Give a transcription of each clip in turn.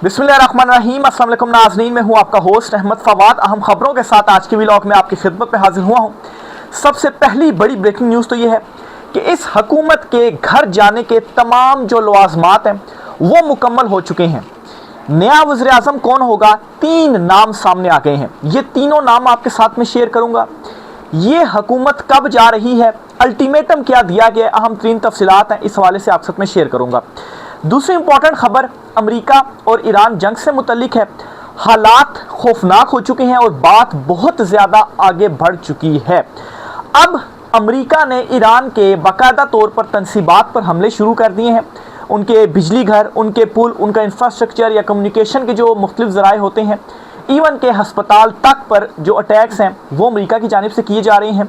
बिस्मिल्लाहिर्रहमानिर्रहीम। अस्सलाम वालेकुम नाज़रीन, मैं हूं आपका होस्ट अहमद फवाद। अहम खबरों के साथ आज की व्लॉग में आपकी खिदमत में हाजिर हुआ हूं। सबसे पहली बड़ी ब्रेकिंग न्यूज़ तो ये है कि इस हुकूमत के घर जाने के तमाम जो लवाज़मात हैं वो मुकम्मल हो चुके हैं। नया वज़ीर आज़म कौन होगा, 3 नाम सामने आ गए हैं। ये तीनों नाम आपके साथ में शेयर करूँगा। ये हुकूमत कब जा रही है, अल्टीमेटम क्या दिया गया, अहम तरीन तफसीलात हैं, इस हवाले से आप साथ में शेयर करूँगा। दूसरी इंपॉर्टेंट खबर अमेरिका और ईरान जंग से मुतल्लिक है। हालात खौफनाक हो चुके हैं और बात बहुत ज़्यादा आगे बढ़ चुकी है। अब अमेरिका ने ईरान के बाकायदा तौर पर तनसीबात पर हमले शुरू कर दिए हैं। उनके बिजली घर, उनके पुल, उनका इंफ्रास्ट्रक्चर या कम्युनिकेशन के जो मुख्तलिफ ज़राए होते हैं, इवन के हस्पताल तक पर जो अटैक्स हैं वो अमेरिका की जानिब से किए जा रहे हैं।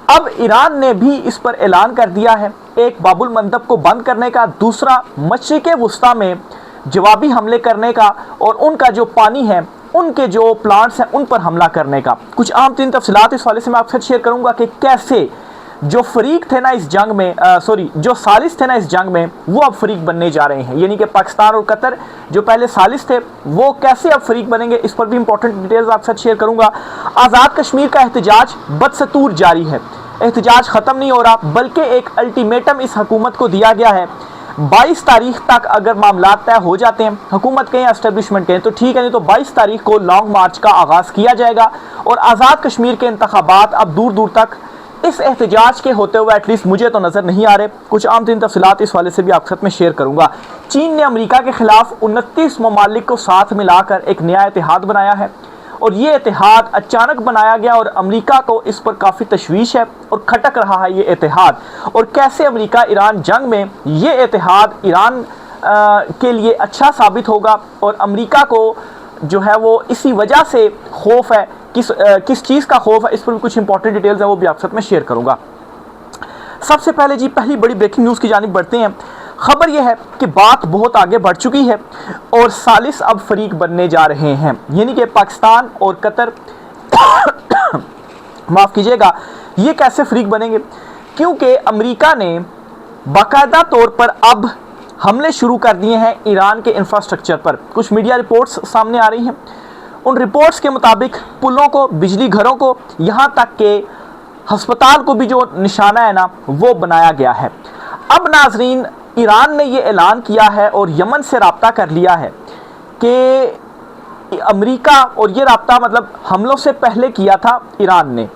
अब ईरान ने भी इस पर ऐलान कर दिया है, एक बाबुल मंदब को बंद करने का, दूसरा मशरिक़े वुस्ता में जवाबी हमले करने का और उनका जो पानी है, उनके जो प्लांट्स हैं उन पर हमला करने का। कुछ आम तीन तफसीलात इस वाले से मैं आपसे शेयर करूंगा कि कैसे जो फरीक थे ना इस जंग में, जो सालिस थे ना इस जंग में, वो अब फरीक बनने जा रहे हैं। यानी कि पाकिस्तान और कतर जो पहले सालिस थे वो कैसे अब फरीक बनेंगे, इस पर भी इंपॉर्टेंट डिटेल्स आपके साथ शेयर करूंगा। आज़ाद कश्मीर का एहतजाज बदस्तूर जारी है। एहतजाज ख़त्म नहीं हो रहा, बल्कि एक अल्टीमेटम इस हुकूमत को दिया गया है। 22 तारीख तक अगर मामला तय हो जाते हैं, हुकूमत के एस्टेब्लिशमेंट के, तो ठीक है, नहीं तो 22 तारीख को लॉन्ग मार्च का आगाज़ किया जाएगा और आज़ाद कश्मीर के इंतखाबात अब दूर दूर तक इस एहतजाज के होते हुए एटलीस्ट मुझे तो नज़र नहीं आ रहे। कुछ आम तीन तफसीलात इस वाले से भी आपके साथ में शेयर करूंगा। चीन ने अमेरिका के खिलाफ 29 ममालिक को साथ मिलाकर एक नया इतिहाद बनाया है और ये इतिहाद अचानक बनाया गया और अमेरिका को इस पर काफ़ी तशवीश है और खटक रहा है ये इतिहाद। और कैसे अमेरिका ईरान जंग में ये इतिहाद ईरान के लिए अच्छा साबित होगा और अमेरिका को जो है वो इसी वजह से खौफ है, किस चीज़ का खौफ है, इस पर भी कुछ इंपॉर्टेंट डिटेल्स है, वो भी आपके साथ में शेयर करूंगा। सबसे पहले जी पहली बड़ी ब्रेकिंग न्यूज़ की जानिब बढ़ते हैं। खबर यह है कि बात बहुत आगे बढ़ चुकी है और सालिस अब फरीक बनने जा रहे हैं, यानी कि पाकिस्तान और कतर माफ़ कीजिएगा, ये कैसे फरीक बनेंगे, क्योंकि अमेरिका ने बाकायदा तौर पर अब हमले शुरू कर दिए हैं ईरान के इंफ्रास्ट्रक्चर पर। कुछ मीडिया रिपोर्ट्स सामने आ रही हैं, उन रिपोर्ट्स के मुताबिक पुलों को, बिजली घरों को, यहाँ तक के हस्पताल को भी जो निशाना है ना वो बनाया गया है। अब नाजरीन, ईरान ने ये ऐलान किया है और यमन से रब्ता कर लिया है कि अमेरिका, और ये रब्ता मतलब हमलों से पहले किया था ईरान ने,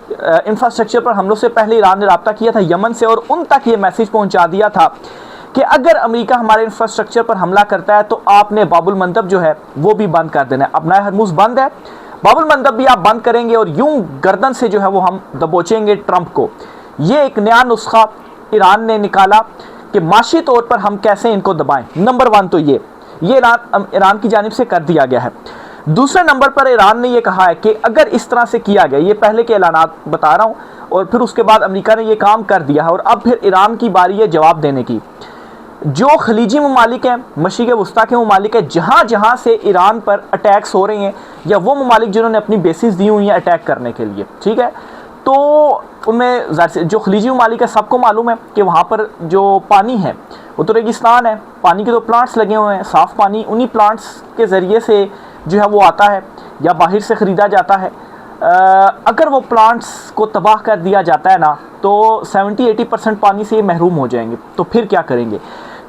इंफ्रास्ट्रक्चर पर हमलों से पहले ईरान ने रब्ता किया था यमन से और उन तक ये मैसेज पहुंचा दिया था कि अगर अमेरिका हमारे इंफ्रास्ट्रक्चर पर हमला करता है तो आपने बाबुल मंदब जो है वो भी बंद कर देना है। अपना हरमुज़ बंद है, बाबुल मंदब भी आप बंद करेंगे और यूं गर्दन से जो है वो हम दबोचेंगे ट्रंप को। ये एक नया नुस्खा ईरान ने निकाला कि माशी तौर पर हम कैसे इनको दबाएं। नंबर 1 तो ये ईरान की जानिब से कर दिया गया है। दूसरे नंबर पर ईरान ने यह कहा है कि अगर इस तरह से किया गया, ये पहले के ऐलानात बता रहा हूँ, और फिर उसके बाद अमेरिका ने यह काम कर दिया है और अब फिर ईरान की बारी है जवाब देने की। जो खलीजी ममालिक हैं, मशरिक़े वुस्ता के ममालिक हैं, जहाँ जहाँ से ईरान पर अटैक्स हो रहे हैं, या वो ममालिक जिन्होंने अपनी बेसिस दी हुई हैं अटैक करने के लिए, ठीक है, तो उनमें जो खलीजी ममालिक है सबको मालूम है कि वहाँ पर जो पानी है वो तो रेगिस्तान है, पानी के तो प्लांट्स लगे हुए हैं, साफ़ पानी उन्हीं प्लांट्स के ज़रिए से जो है वो आता है या बाहर से ख़रीदा जाता है। अगर वो प्लांट्स को तबाह कर दिया जाता है ना तो 70-80% पानी से ये महरूम हो जाएंगे, तो फिर क्या करेंगे।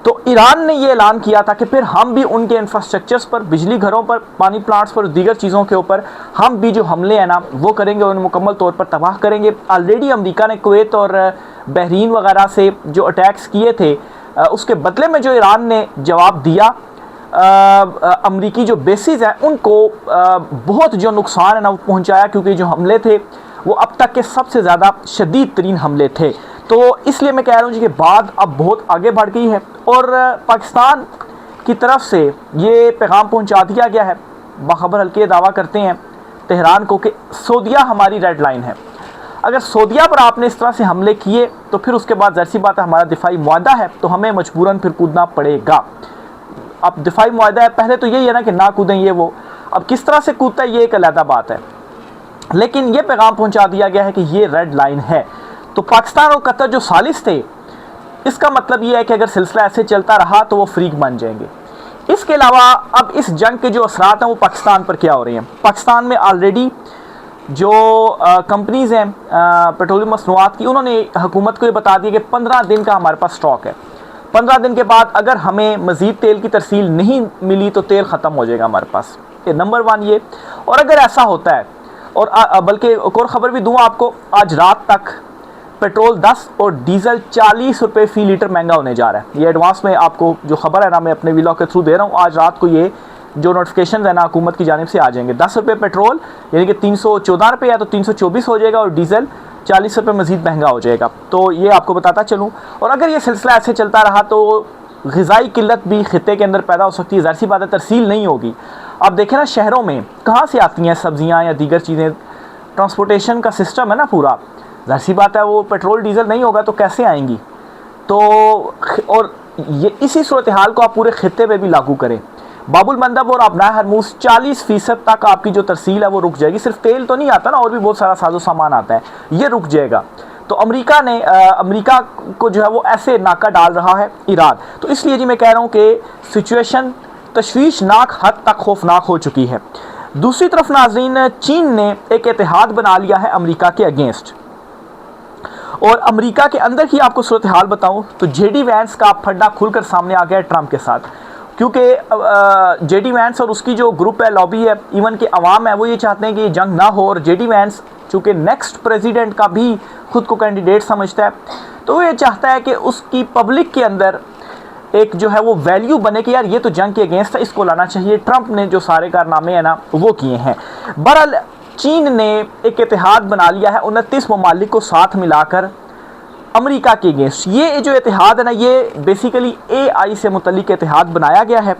तो ईरान ने ये ऐलान किया था कि फिर हम भी उनके इंफ्रास्ट्रक्चर्स पर, बिजली घरों पर, पानी प्लांट्स पर, दीगर चीज़ों के ऊपर हम भी जो हमले हैं ना वो करेंगे और उन्हें मुकम्मल तौर पर तबाह करेंगे। ऑलरेडी अमेरिका ने कुवैत और बहरीन वगैरह से जो अटैक्स किए थे उसके बदले में जो ईरान ने जवाब दिया, अमरीकी जो बेसिस हैं उनको बहुत जो नुकसान है ना वो पहुंचाया, क्योंकि जो हमले थे वो अब तक के सबसे ज़्यादा शदीद तरीन हमले थे। तो इसलिए मैं कह रहा हूँ जी कि बात अब बहुत आगे बढ़ गई है और पाकिस्तान की तरफ से ये पैगाम पहुंचा दिया गया है। बाखबर हल्के दावा करते हैं तेहरान को कि सऊदीया हमारी रेड लाइन है। अगर सऊदीया पर आपने इस तरह से हमले किए तो फिर उसके बाद ज़ाहिर सी बात है हमारा दिफाई मुआहदा है तो हमें मजबूरन फिर कूदना पड़ेगा। अब दिफाई मुआहदा है, पहले तो यही है ना कि ना कूदें ये वो, अब किस तरह से कूदता है ये एक अलग बात है, लेकिन ये पैगाम पहुंचा दिया गया है कि ये रेड लाइन है। तो पाकिस्तान और कतर जो सालिस थे, इसका मतलब ये है कि अगर सिलसिला ऐसे चलता रहा तो वो फ्रीक बन जाएंगे। इसके अलावा अब इस जंग के जो असरात हैं वो पाकिस्तान पर क्या हो रहे हैं। पाकिस्तान में ऑलरेडी जो कंपनीज़ हैं पेट्रोलियम मसनूआत की, उन्होंने हुकूमत को ये बता दिया कि 15 दिन का हमारे पास स्टॉक है। 15 दिन के बाद अगर हमें मज़ीद तेल की तरसील नहीं मिली तो तेल ख़त्म हो जाएगा हमारे पास। ये नंबर 1 ये। और अगर ऐसा होता है, और बल्कि एक और ख़बर भी दूँ आपको, आज रात तक पेट्रोल 10 और डीजल 40 रुपये फ़ी लीटर महंगा होने जा रहा है। ये एडवांस में आपको जो खबर है ना, मैं अपने व्लॉग के थ्रू दे रहा हूँ। आज रात को ये जो नोटिफिकेशन है ना हुकूमत की जानिब से आ जाएंगे। 10 रुपये पेट्रोल यानी कि 314 रुपये या तो 324 हो जाएगा, और डीजल 40 रुपये मज़ीद महंगा हो जाएगा। तो ये आपको बताता चलूँ। और अगर ये सिलसिला ऐसे चलता रहा तो ग़िज़ाई किल्लत भी ख़ित्ते के अंदर पैदा हो सकती है। ज़ाहिर सी बात है, तरसील नहीं होगी। अब देखें ना, शहरों में कहाँ से आती हैं सब्ज़ियाँ या दीगर चीज़ें। ट्रांसपोर्टेशन का सिस्टम है ना पूरा, ज़ाहिर सी बात है वो पेट्रोल डीजल नहीं होगा तो कैसे आएंगी। तो और ये इसी सूरत हाल को आप पूरे खित्ते पे भी लागू करें। बाबुल मंदब और अपना हरमूज 40% तक आपकी जो तरसील है वो रुक जाएगी। सिर्फ तेल तो नहीं आता ना, और भी बहुत सारा साजो सामान आता है, ये रुक जाएगा। तो अमेरिका को जो है वो ऐसे नाका डाल रहा है ईरान। तो इसलिए जी मैं कह रहा हूँ कि सिचुएशन तशवीशनाक हद तक खौफनाक हो चुकी है। दूसरी तरफ नाज़रीन, चीन ने एक इत्तेहाद बना लिया है अमेरिका के अगेंस्ट। और अमेरिका के अंदर की आपको सूरत हाल बताऊं तो जेडी वैंस का फड्डा खुलकर सामने आ गया है ट्रंप के साथ। क्योंकि जेडी वैंस और उसकी जो ग्रुप है, लॉबी है, इवन के अवाम है, वो ये चाहते हैं कि ये जंग ना हो। और जेडी वैंस चूँकि नेक्स्ट प्रेसिडेंट का भी खुद को कैंडिडेट समझता है, तो वो ये चाहता है कि उसकी पब्लिक के अंदर एक जो है वो वैल्यू बने कि यार ये तो जंग के अगेंस्ट है, इसको लाना चाहिए। ट्रंप ने जो सारे कारनामे हैं ना वो किए हैं। बहरहाल चीन ने एक इत्तेहाद बना लिया है 29 ममालिक को साथ मिलाकर अमेरिका के अगेंस्ट। ये जो इत्तेहाद है ना, ये बेसिकली AI से मुतल्लिक इत्तेहाद बनाया गया है।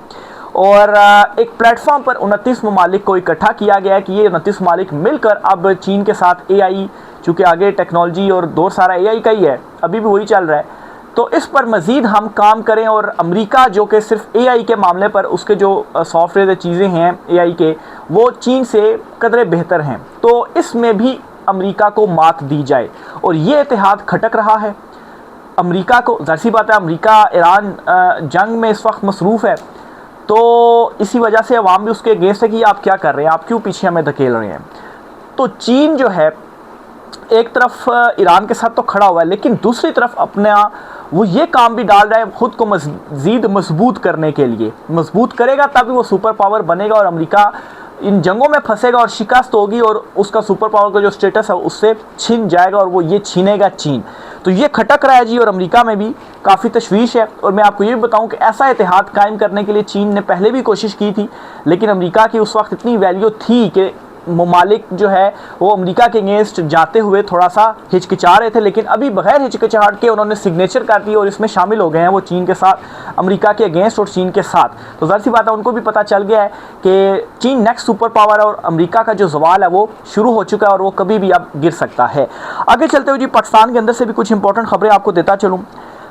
और एक प्लेटफॉर्म पर 29 ममालिक को इकट्ठा किया गया है कि ये 29 ममालिक मिलकर अब चीन के साथ AI, चूँकि आगे टेक्नोलॉजी और दौर सारा AI का ही है, अभी भी वही चल रहा है, तो इस पर मज़ीद हम काम करें। और अमेरिका जो कि सिर्फ AI के मामले पर उसके जो सॉफ्टवेयर चीज़ें हैं AI के, वो चीन से कदरे बेहतर हैं, तो इसमें भी अमेरिका को मात दी जाए। और ये इत्तेहाद खटक रहा है अमेरिका को। ज़ाहिर सी बात है, अमेरिका ईरान जंग में इस वक्त मसरूफ़ है, तो इसी वजह से अवाम भी उसके अगेंस्ट है कि आप क्या कर रहे हैं, आप क्यों पीछे हमें धकेल रहे हैं। तो चीन जो है एक तरफ ईरान के साथ तो खड़ा हुआ है, लेकिन दूसरी तरफ अपना वो ये काम भी डाल रहा है ख़ुद को मज़ीद मजबूत करने के लिए। मजबूत करेगा तभी वो सुपर पावर बनेगा, और अमेरिका इन जंगों में फंसेगा और शिकस्त होगी, और उसका सुपर पावर का जो स्टेटस है उससे छिन जाएगा, और वो ये छीनेगा चीन। तो ये खटक रहा है जी, और अमेरिका में भी काफ़ी तशवीश है। और मैं आपको ये भी बताऊं कि ऐसा इत्तेहाद कायम करने के लिए चीन ने पहले भी कोशिश की थी, लेकिन अमेरिका की उस वक्त इतनी वैल्यू थी कि ममालिक जो है वो अमेरिका के अगेंस्ट जाते हुए थोड़ा सा हिचकिचा रहे थे। लेकिन अभी बगैर हिचकिचाहट के उन्होंने सिग्नेचर कर दी और इसमें शामिल हो गए हैं वो चीन के साथ, अमेरिका के अगेंस्ट और चीन के साथ। तो ज़ाहिर सी बात है, उनको भी पता चल गया है कि चीन नेक्स्ट सुपर पावर है, और अमेरिका का जो सवाल है वो शुरू हो चुका है, और वो कभी भी अब गिर सकता है। आगे चलते हुए जी पाकिस्तान के अंदर से भी कुछ इंपॉर्टेंट खबरें आपको देता चलूँ।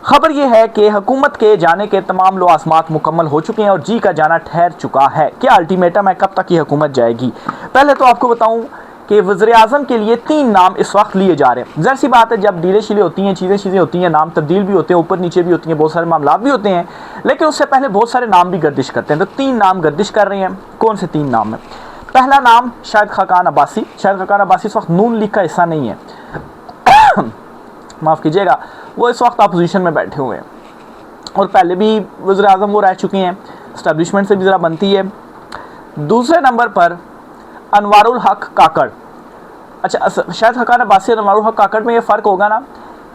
खबर यह है कि हुकूमत के जाने के तमाम लवाज़मात मुकम्मल हो चुके हैं और जी का जाना ठहर चुका है। क्या अल्टीमेटम है, कब तक ये हुकूमत जाएगी? पहले तो आपको बताऊं कि वज़ीर-ए-आज़म के लिए 3 नाम इस वक्त लिए जा रहे हैं। ज़ाहिर सी बात है, जब डीले शीले होती हैं, चीज़ें होती हैं, नाम तब्दील भी होते हैं, ऊपर नीचे भी होती हैं, बहुत सारे मामला भी होते हैं, लेकिन उससे पहले बहुत सारे नाम भी गर्दिश करते हैं। तो 3 नाम गर्दिश कर रहे हैं। कौन से 3 नाम है? पहला नाम शाहिद खाकान अब्बासी। शाहिद खाकान अब्बासी इस वक्त नून लीग का हिस्सा नहीं है, माफ़ कीजिएगा, वो इस वक्त अपोजिशन में बैठे हुए हैं, और पहले भी वज़ीर-ए-आज़म वो रह चुके हैं, इस्टेब्लिशमेंट से भी ज़रा बनती है। दूसरे नंबर पर अनवारुल हक काकड़। अच्छा, शायद हकान अब्बासी और अनवारुल हक काकड़ में ये फ़र्क होगा ना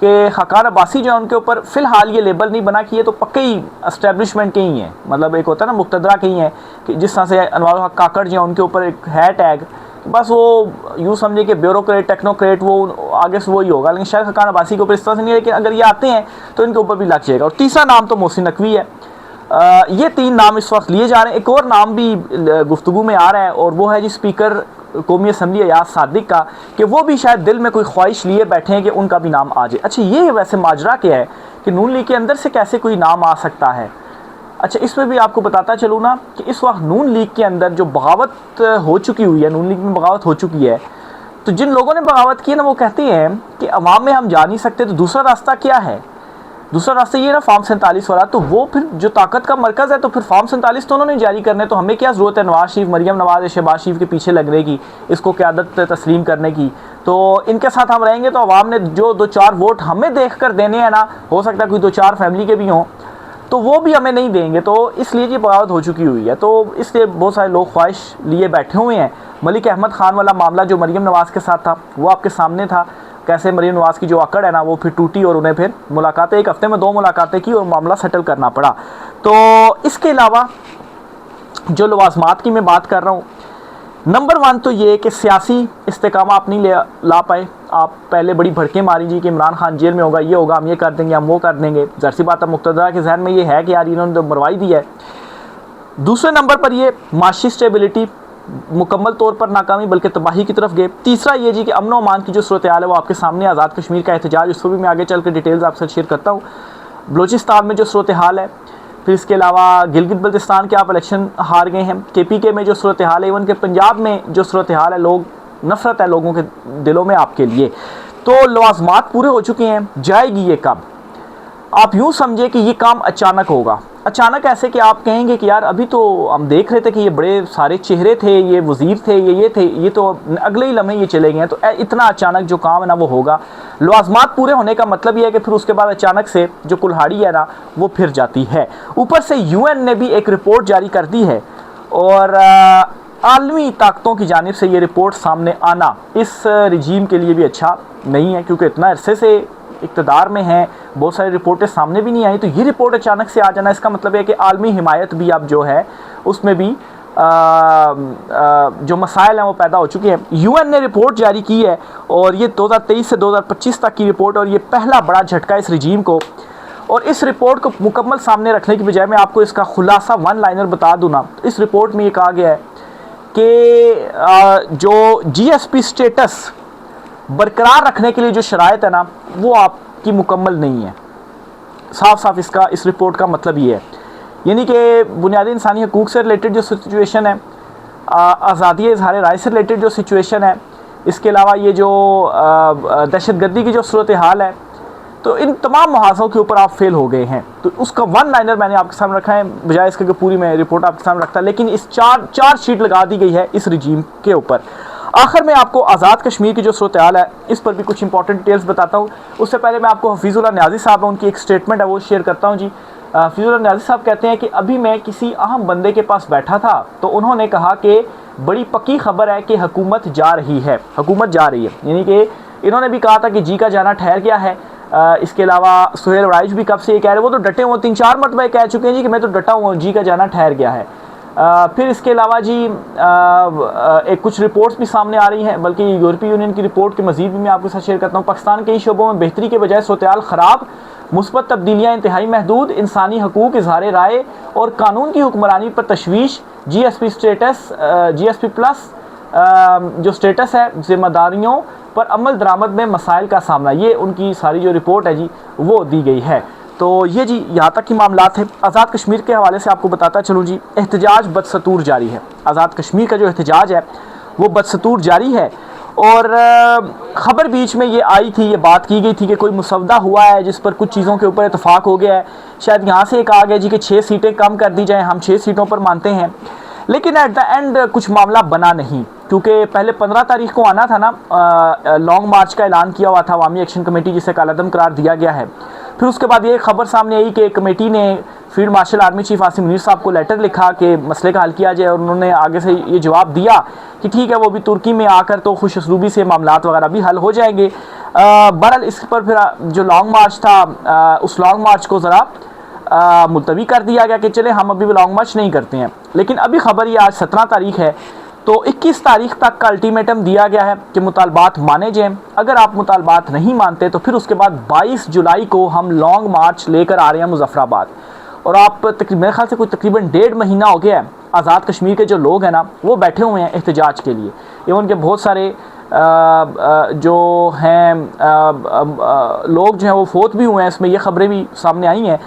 कि हकान अब्बासी जो है उनके ऊपर फ़िलहाल ये लेबल नहीं बना कि ये तो पक्के ही इस्टेब्लिशमेंट के ही हैं, मतलब एक होता है ना मुक़्तदरा के ही हैं, कि जिस तरह से अनवारुल हक काकड़ जो है उनके ऊपर एक है टैग, बस वो यूँ समझिए कि ब्यूरोक्रेट टेक्नोक्रेट वो आगे से वही होगा। लेकिन शायद हकान अब्बासी के ऊपर इस तरह से नहीं है, लेकिन अगर ये आते हैं तो इनके ऊपर भी लग जाएगा। और तीसरा नाम तो मोहसिन नकवी है। ये 3 नाम इस वक्त लिए जा रहे हैं। एक और नाम भी गुफ्तगू में आ रहा है, और वो है जी स्पीकर कौमी असम्बली अयाज सादिक का, कि वो भी शायद दिल में कोई ख्वाहिश लिए बैठे हैं कि उनका भी नाम आ जाए। अच्छा, ये वैसे माजरा क्या है कि नून लीग के अंदर से कैसे कोई नाम आ सकता है? अच्छा, इसमें भी आपको बताता चलूँ ना कि इस वक्त नून लीग के अंदर जो बगावत हो चुकी हुई है, नून लीग में बगावत हो चुकी है, तो जिन लोगों ने बगावत की है ना, वो कहते हैं कि अवाम में हम जा नहीं सकते, तो दूसरा रास्ता क्या है? दूसरा रास्ता ये ना फार्म 47 वाला, तो वो फिर जो ताकत का मरकज़ है, तो फिर फार्म 47 तो उन्होंने जारी करने, तो हमें क्या ज़रूरत है नवाज शरीफ, मरीम नवाज, शहबाज शरीफ के पीछे लगने की, इसको क़यादत तस्लीम करने की। तो इनके साथ हम रहेंगे तो अवाम ने जो 2-4 वोट हमें देख कर देने हैं ना, हो सकता है कोई 2-4 फैमिली के भी हों, तो वो भी हमें नहीं देंगे। तो इसलिए ये बगावत हो चुकी हुई है। तो इसलिए बहुत सारे लोग ख्वाहिश लिए बैठे हुए हैं। मलिक अहमद ख़ान वाला मामला जो मरीम नवाज़ के साथ था, वो आपके सामने था, कैसे मरीम नवाज़ की जो अकड़ है ना वो फिर टूटी और उन्हें फिर मुलाकातें, एक हफ्ते में 2 मुलाकातें की और मामला सेटल करना पड़ा। तो इसके अलावा जो लवाजमात की मैं बात कर रहा हूँ, नंबर 1 तो ये कि सियासी इस्तेकामा आप नहीं ला पाए। आप पहले बड़ी भड़कें मारी जी कि इमरान खान जेल में होगा, ये होगा, हम ये कर देंगे, हम वो कर देंगे। ज़ाहिर सी बात है मुक़्तदरा के जहन में ये है कि यार इन्होंने तो मरवाई दी है। दूसरे नंबर पर ये माशी स्टेबिलिटी मुकम्मल तौर पर नाकामी बल्कि तबाही की तरफ गए। तीसरा ये जी कि अमन व अमान की जो सूरत हाल है वो आपके सामने, आज़ाद कश्मीर का एहतजाज, उसको भी मैं आगे चल कर डिटेल्स आपसे शेयर करता हूँ। बलूचिस्तान में जो सूरत हाल है, फिर इसके अलावा गिलगित बल्तिस्तान के आप इलेक्शन हार गए हैं, KPK में जो सूरत हाल है, इवन के पंजाब में जो सूरत हाल है, लोग नफ़रत है लोगों के दिलों में आपके लिए। तो लवाजमात पूरे हो चुके हैं। जाएगी ये कब? आप यूँ समझे कि ये काम अचानक होगा। अचानक ऐसे कि आप कहेंगे कि यार अभी तो हम देख रहे थे कि ये बड़े सारे चेहरे थे, ये वज़ीर थे, ये थे, ये तो अगले ही लम्हे ये चले गए हैं। तो इतना अचानक जो काम है ना वो होगा। लवाजमात पूरे होने का मतलब ये है कि फिर उसके बाद अचानक से जो कुल्हाड़ी है ना वो फिर जाती है। ऊपर से UN ने भी एक रिपोर्ट जारी कर दी है और आलमी ताकतों की जानिब से ये रिपोर्ट सामने आना इस रजीम के लिए भी अच्छा नहीं है, क्योंकि इतना अरसे से इक़्तिदार में हैं, बहुत सारी रिपोर्टें सामने भी नहीं आई। तो ये रिपोर्ट अचानक से आ जाना, इसका मतलब है कि आलमी हिमायत भी अब जो है उसमें भी जो मसाइल हैं वो पैदा हो चुके हैं। UN ने रिपोर्ट जारी की है और ये 2023 से 2025 तक की रिपोर्ट, और ये पहला बड़ा झटका इस रजीम को। और इस रिपोर्ट को मुकम्मल सामने रखने की बजाय मैं आपको इसका खुलासा 1 लाइनर बता दूँ ना। इस रिपोर्ट में ये कहा गया है कि जो GSP स्टेटस बरकरार रखने के लिए जो शराइत है ना वो आपकी मुकम्मल नहीं है। साफ साफ इस रिपोर्ट का मतलब ये है, यानी कि बुनियादी इंसानी हकूक़ से रिलेटेड जो सिचुएशन है, आज़ादी इज़हार राय से रिलेटेड जो सिचुएशन है, इसके अलावा ये जो दहशतगर्दी की जो सूरत हाल है, तो इन तमाम मुहाज़ों के ऊपर आप फेल हो गए हैं। तो उसका 1 लाइनर मैंने आपके सामने रखा है, बजाय इसके कि पूरी मैं रिपोर्ट आपके सामने रखता। लेकिन इस चार शीट लगा दी गई है इस रजीम के ऊपर। आखिर में आपको आज़ाद कश्मीर की जो सूरत हाल है इस पर भी कुछ इंपॉर्टेंट डिटेल्स बताता हूँ। उससे पहले मैं आपको हफीज़ुल्लाह न्याज़ी साहब, उनकी एक स्टेटमेंट है वो शेयर करता हूँ जी। हफीज़ुल्लाह न्याज़ी साहब कहते हैं कि अभी मैं किसी अहम बंदे के पास बैठा था तो उन्होंने कहा कि बड़ी पक्की खबर है कि हुकूमत जा रही है, हुकूमत जा रही है। यानी कि इन्होंने भी कहा था कि जी का जाना ठहर गया है। इसके अलावा सुहेल वड़ाइच भी कब से ये कह रहे, वो तो डटे हुए 3-4 मरतबा कह चुके हैं जी कि मैं तो डटा हुआ हूँ, जी का जाना ठहर गया है। फिर इसके अलावा जी एक कुछ रिपोर्ट्स भी सामने आ रही हैं, बल्कि यूरोपीय यूनियन की रिपोर्ट के मजीद भी मैं आपके साथ शेयर करता हूँ। पाकिस्तान के शोबों में बेहतरी के बजाय सूरत-ए-हाल ख़राब, मुस्बत तब्दीलियाँ इंतहाई महदूद, इंसानी हकूक़, इज़हार राय और कानून की हुक्मरानी पर तशवीश, GSP स्टेटस, GSP प्लस जो स्टेटस है, जिम्मेदारियों पर अमल दरामद में मसाइल का सामना, ये उनकी सारी जो रिपोर्ट है जी वो दी गई है। तो ये जी यहाँ तक की मामलात है। आज़ाद कश्मीर के हवाले से आपको बताता चलूँ जी, एहतजाज बदस्तूर जारी है। आज़ाद कश्मीर का जो एहतजाज है वो बदस्तूर जारी है। और ख़बर बीच में ये आई थी, ये बात की गई थी कि कोई मुसवदा हुआ है जिस पर कुछ चीज़ों के ऊपर इतफाक़ हो गया है। शायद यहाँ से कहा गया जी कि 6 सीटें कम कर दी जाएँ, हम 6 सीटों पर मानते हैं। लेकिन एट द एंड कुछ मामला बना नहीं, क्योंकि पहले 15 तारीख को आना था ना, लॉन्ग मार्च का ऐलान किया हुआ था अवामी एक्शन कमेटी, जिसे कालादम करार दिया गया है। फिर उसके बाद ये खबर सामने आई कि कमेटी ने field marshal army chief Asim Munir साहब को लेटर लिखा कि मसले का हल किया जाए, और उन्होंने आगे से ये जवाब दिया कि ठीक है, वो भी तुर्की में आकर तो खुश उसलूबी से मामलात वगैरह भी हल हो जाएंगे। बहरहाल इस पर फिर जो लॉन्ग मार्च था, उस लॉन्ग मार्च को ज़रा मुलतवी कर दिया गया कि चले हम अभी लॉन्ग मार्च नहीं करते हैं। लेकिन अभी खबर ये आज 17 तारीख है, तो 21 तारीख तक का अल्टीमेटम दिया गया है कि मुतालबात माने जाएँ। अगर आप मुतालबात नहीं मानते तो फिर उसके बाद 22 जुलाई को हम लॉन्ग मार्च लेकर आ रहे हैं मुजफ्फराबाद। और आप मेरे ख्याल से कोई तकरीबन 1.5 महीना हो गया है, आज़ाद कश्मीर के जो लोग हैं ना वो बैठे हुए हैं एहतजाज के लिए। एवं के बहुत सारे जो हैं लोग जो हैं वो फोत भी हुए हैं, इसमें ये खबरें भी सामने आई हैं।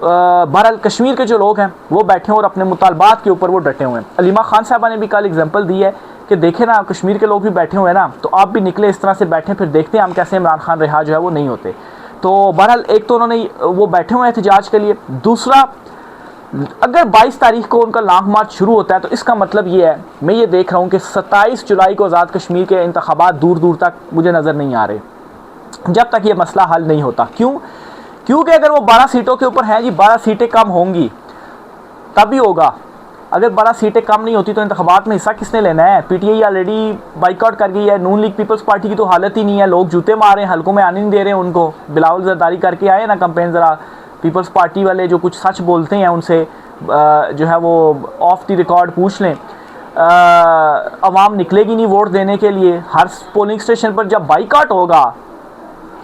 बहरहाल कश्मीर के जो लोग हैं वो बैठे हैं और अपने मुतालबात के ऊपर वो डटे हुए हैं। अलीमा खान साहबा ने भी कल एग्जांपल दी है कि देखें ना, कश्मीर के लोग भी बैठे हुए हैं ना, तो आप भी निकले इस तरह से बैठे, फिर देखते हैं हम कैसे इमरान खान रिहा जो है वो नहीं होते। तो बहरहाल एक तो उन्होंने वो बैठे हुए हैं एहतजाज के लिए, दूसरा अगर 22 तारीख को उनका लॉन्ग मार्च शुरू होता है तो इसका मतलब ये है, मैं ये देख रहा हूँ कि 27 जुलाई को आज़ाद कश्मीर के इंतखाबात दूर दूर तक मुझे नज़र नहीं आ रहे, जब तक ये मसला हल नहीं होता। क्यों? क्योंकि अगर वो 12 सीटों के ऊपर हैं जी, 12 सीटें कम होंगी तभी होगा। अगर 12 सीटें कम नहीं होती तो इंतखाबात में हिस्सा किसने लेना है? पीटीआई ऑलरेडी बाइकआउट कर गई है, नून लीग पीपल्स पार्टी की तो हालत ही नहीं है, लोग जूते मार रहे हैं, हल्कों में आने नहीं दे रहे हैं उनको। बिलावल जरदारी करके आए ना कैंपेन, ज़रा पीपल्स पार्टी वाले जो कुछ सच बोलते हैं उनसे जो है वो ऑफ द रिकॉर्ड पूछ लें। अवाम निकलेगी नहीं वोट देने के लिए। हर पोलिंग स्टेशन पर जब बाइकआउट होगा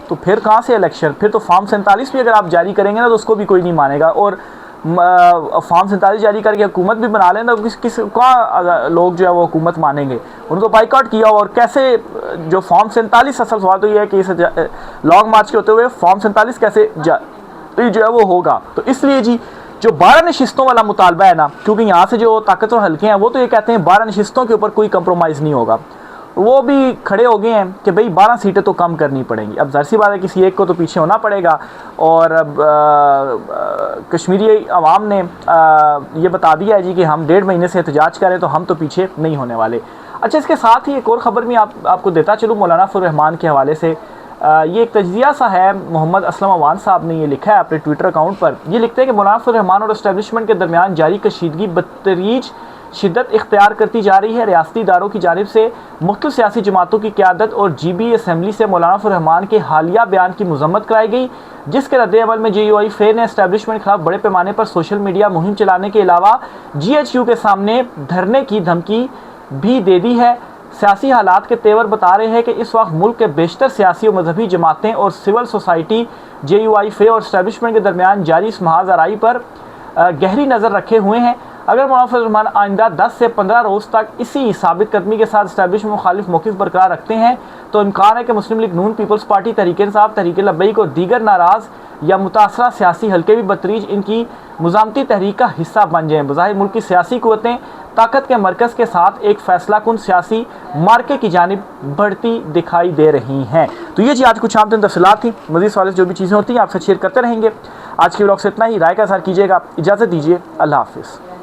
तो फिर कहाँ से इलेक्शन? फिर तो फॉर्म 47 भी अगर आप जारी करेंगे ना तो उसको भी कोई नहीं मानेगा। और फॉर्म 47 जारी करके हुकूमत भी बना लेना तो किस कहाँ लोग जो है वो हुकूमत मानेंगे? उनको बाइकआउट किया और कैसे जो फॉर्म 47, असल सवाल तो ये है कि इस लॉन्ग मार्च के होते हुए फॉर्म 47 कैसे जो है वो होगा। तो इसलिए जी जो 12 नशिस्तों वाला मुतालबा है ना, क्योंकि यहाँ से जो ताकतवर हल्के हैं वो तो ये कहते हैं 12 नशिस्तों के ऊपर कोई कंप्रोमाइज़ नहीं होगा, वो भी खड़े हो गए हैं कि भाई 12 सीटें तो कम करनी पड़ेंगी। अब ज़ाहिर सी बात है किसी एक को तो पीछे होना पड़ेगा। और अब कश्मीरी अवाम ने ये बता दिया है जी कि हम 1.5 महीने से एहतजाज करें तो हम तो पीछे नहीं होने वाले। अच्छा, इसके साथ ही एक और ख़बर भी आपको देता चलूँ मौलाना फजल रहमान के हवाले से। ये एक तजिया सा है, मोहम्मद असलम अवान साहब ने ये लिखा है अपने ट्विटर अकाउंट पर। ये लिखते हैं कि मौलाना फजल रहमान और इस्टेब्लिशमेंट के दरमियान जारी कशीदगी बदतरीज शिद्दत इख्तियार करती जा रही है। रियासती इदारों की जानिब से मुख्तलिफ सियासी जमातों की क़यादत और GB असम्बली से मौलाना फजल रहमान के हालिया बयान की मजम्मत कराई गई, जिसके रद्द-ए-अमल में JUI फे ने इस्टेब्लिशमेंट के खिलाफ बड़े पैमाने पर सोशल मीडिया मुहिम चलाने के अलावा GHQ के सामने धरने की धमकी भी दे दी है। सियासी हालात के तेवर बता रहे हैं कि इस वक्त मुल्क के बेशतर सियासी और मजहबी जमातें और सिविल सोसाइटी JUI फे और इस्टेब्लिशमेंट के दरमियान जारी इस महाज आराई पर गहरी नज़र रखे हुए हैं। अगर मौलाना फजल रहमान आइंदा 10 से 15 रोज़ तक इसी साबित कदमी के साथ इस्टेब्लिशमेंट मुखालिफ मौक़िफ़ बरकरार रखते हैं तो इम्कान है कि मुस्लिम लीग नून, पीपल्स पार्टी, तहरीक-ए-इंसाफ, तहरीक-ए-लब्बैक और दीगर नाराज़ या मुतासरा सियासी हल्के भी बदतरीज इनकी मुज़ामती तहरीक का हिस्सा बन जाएँ। बज़ाहिर मुल्क की सियासी क़ुव्वतें ताकत के मरकज़ के साथ एक फ़ैसला कुन सियासी मार्के की जानिब बढ़ती दिखाई दे रही हैं। तो ये जी आज कुछ आम तफसीलात थी। मज़ीद सवाल जो भी चीज़ें होती हैं आपसे शेयर करते रहेंगे। आज के व्लॉग से इतना ही। राय का इज़हार कीजिएगा। इजाज़त दीजिए। अल्लाह हाफ़िज़।